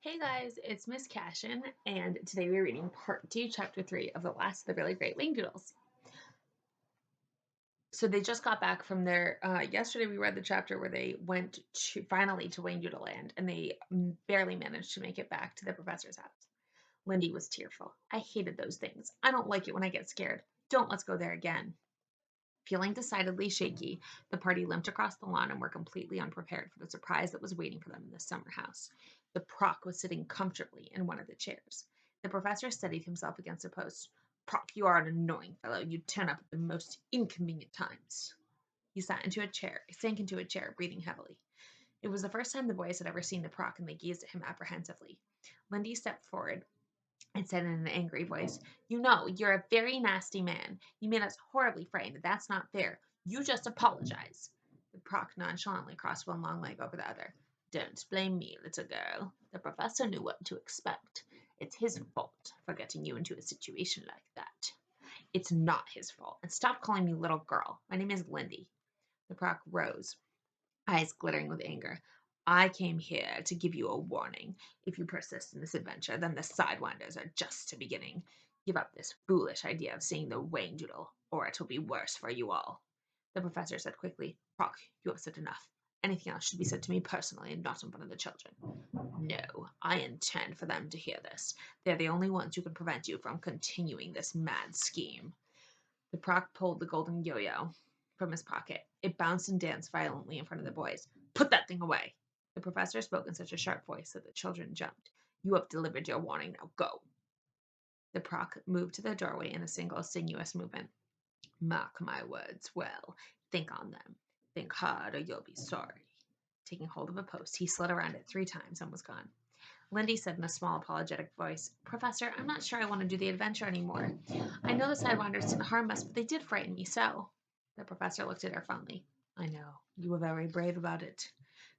Hey guys, it's Miss Cashin, and today we're reading part 2, chapter 3 of The Last of the Really Great Whangdoodles. So they just got back from their, yesterday we read the chapter where they went finally to Whangdoodle Land, and they barely managed to make it back to the professor's house. Lindy was tearful. I hated those things. I don't like it when I get scared. Don't let's go there again. Feeling decidedly shaky, the party limped across the lawn and were completely unprepared for the surprise that was waiting for them in the summer house. The Proc was sitting comfortably in one of the chairs. The professor steadied himself against a post. Proc, you are an annoying fellow. You turn up at the most inconvenient times. He sank into a chair, breathing heavily. It was the first time the boys had ever seen the Proc, and they gazed at him apprehensively. Lindy stepped forward and said in an angry voice, "You know, you're a very nasty man. You made us horribly frightened. That's not fair. You just apologize." The Proc nonchalantly crossed one long leg over the other. "Don't blame me, little girl. The professor knew what to expect. It's his fault for getting you into a situation like that." "It's not his fault. And stop calling me little girl. My name is Lindy." The Proc rose, eyes glittering with anger. "I came here to give you a warning. If you persist in this adventure, then the Sidewinders are just beginning. Give up this foolish idea of seeing the Whangdoodle, or it will be worse for you all." The professor said quickly, "Proc, you have said enough. Anything else should be said to me personally and not in front of the children." "No, I intend for them to hear this. They're the only ones who can prevent you from continuing this mad scheme." The Proc pulled the golden yo-yo from his pocket. It bounced and danced violently in front of the boys. "Put that thing away!" The professor spoke in such a sharp voice that the children jumped. "You have delivered your warning. Now go." The Proc moved to the doorway in a single sinuous movement. "Mark my words well. Think on them. Think hard, or you'll be sorry." Taking hold of a post, he slid around it 3 times and was gone. Lindy said in a small, apologetic voice, "Professor, I'm not sure I want to do the adventure anymore. I know the Sidewinders didn't harm us, but they did frighten me so." The professor looked at her fondly. "I know. You were very brave about it."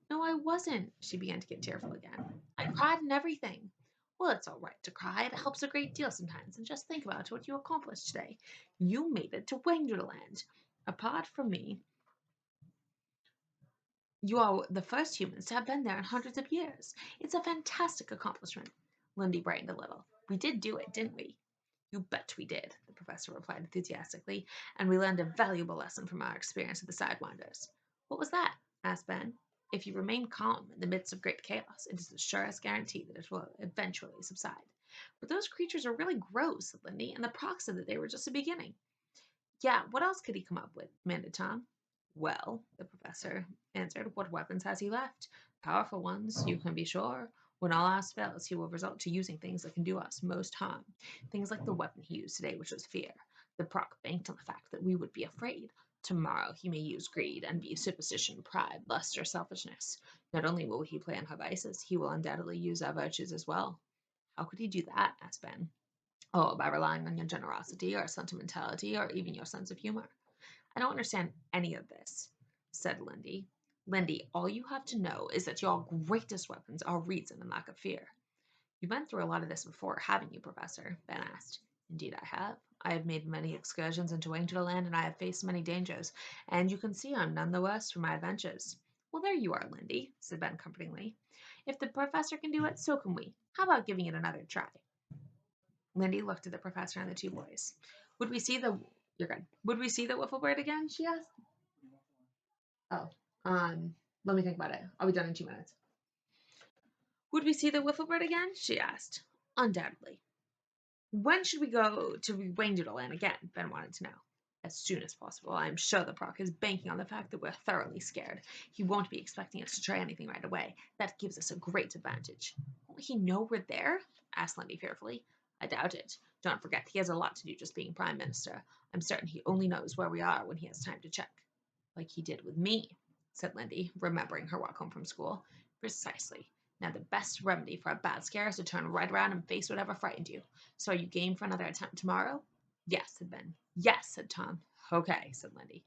"No, I wasn't." She began to get tearful again. "I cried and everything." "Well, it's all right to cry. It helps a great deal sometimes. And just think about what you accomplished today. You made it to Whangdoodle Land. Apart from me, you are the first humans to have been there in hundreds of years. It's a fantastic accomplishment." Lindy brightened a little. "We did do it, didn't we?" "You bet we did," the professor replied enthusiastically, "and we learned a valuable lesson from our experience with the Sidewinders." "What was that?" asked Ben. "If you remain calm in the midst of great chaos, it is the surest guarantee that it will eventually subside." "But those creatures are really gross," said Lindy, "and the Proc said that they were just a beginning." "Yeah, what else could he come up with?" demanded Tom. "Well," the professor answered, "what weapons has he left? Powerful ones, you can be sure. When all else fails, he will resort to using things that can do us most harm. Things like the weapon he used today, which was fear. The Proc banked on the fact that we would be afraid. Tomorrow he may use greed, envy, superstition, pride, lust, or selfishness. Not only will he play on our vices, he will undoubtedly use our virtues as well." "How could he do that?" asked Ben. "Oh, by relying on your generosity or sentimentality or even your sense of humor." "I don't understand any of this," said Lindy. "Lindy, all you have to know is that your greatest weapons are reason and lack of fear." "You've been through a lot of this before, haven't you, Professor?" Ben asked. "Indeed I have. I have made many excursions into Whangdoodle Land, and I have faced many dangers, and you can see I'm none the worse for my adventures." "Well, there you are, Lindy," said Ben comfortingly. "If the professor can do it, so can we. How about giving it another try?" Lindy looked at the professor and the two boys. "Would we see the You're good. Would we see the wiffle bird again?" she asked. "Oh, let me think about it. I'll be done in 2 minutes." "Would we see the wiffle bird again?" she asked. "Undoubtedly." "When should we go to Wangdoodle Land again?" Ben wanted to know. "As soon as possible. I am sure the Proc is banking on the fact that we're thoroughly scared. He won't be expecting us to try anything right away. That gives us a great advantage." "Won't he know we're there?" asked Lindy fearfully. "I doubt it. Don't forget, he has a lot to do just being Prime Minister. I'm certain he only knows where we are when he has time to check." "Like he did with me," said Lindy, remembering her walk home from school. "Precisely. Now the best remedy for a bad scare is to turn right around and face whatever frightened you. So are you game for another attempt tomorrow?" "Yes," said Ben. "Yes," said Tom. "Okay," said Lindy.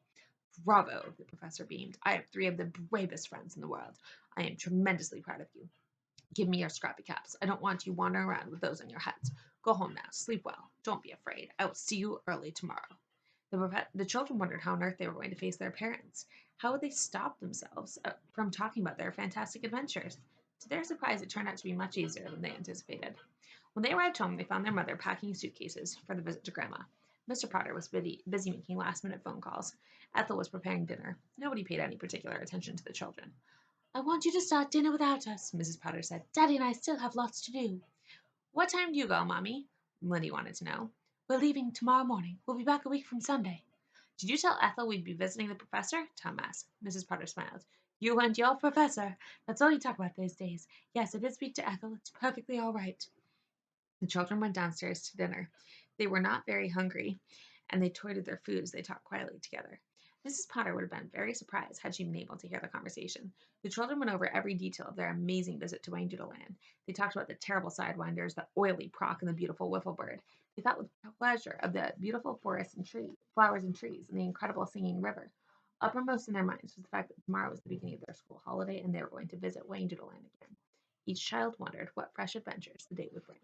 "Bravo," the professor beamed. "I have 3 of the bravest friends in the world. I am tremendously proud of you. Give me your scrappy caps. I don't want you wandering around with those on your heads. Go home now. Sleep well. Don't be afraid. I will see you early tomorrow." The children wondered how on earth they were going to face their parents. How would they stop themselves from talking about their fantastic adventures? To their surprise, it turned out to be much easier than they anticipated. When they arrived home, they found their mother packing suitcases for the visit to Grandma. Mr. Potter was busy making last-minute phone calls. Ethel was preparing dinner. Nobody paid any particular attention to the children. I want you to start dinner without us, Mrs. Potter said. Daddy and I still have lots to do. What time do you go, Mommy? Lindy wanted to know. We're leaving tomorrow morning. We'll be back a week from Sunday. Did you tell Ethel we'd be visiting the professor? Tom asked. Mrs. Potter smiled. You and your professor. That's all you talk about these days. Yes, I did speak to Ethel. It's perfectly all right. The children went downstairs to dinner. They were not very hungry, and they toyed with their food as they talked quietly together. Mrs. Potter would have been very surprised had she been able to hear the conversation. The children went over every detail of their amazing visit to Whangdoodle Land. They talked about the terrible sidewinders, the oily Proc, and the beautiful Wiffle Bird. They thought with pleasure of the beautiful forests and flowers and trees, and the incredible singing river. Uppermost in their minds was the fact that tomorrow was the beginning of their school holiday, and they were going to visit Whangdoodle Land again. Each child wondered what fresh adventures the day would bring.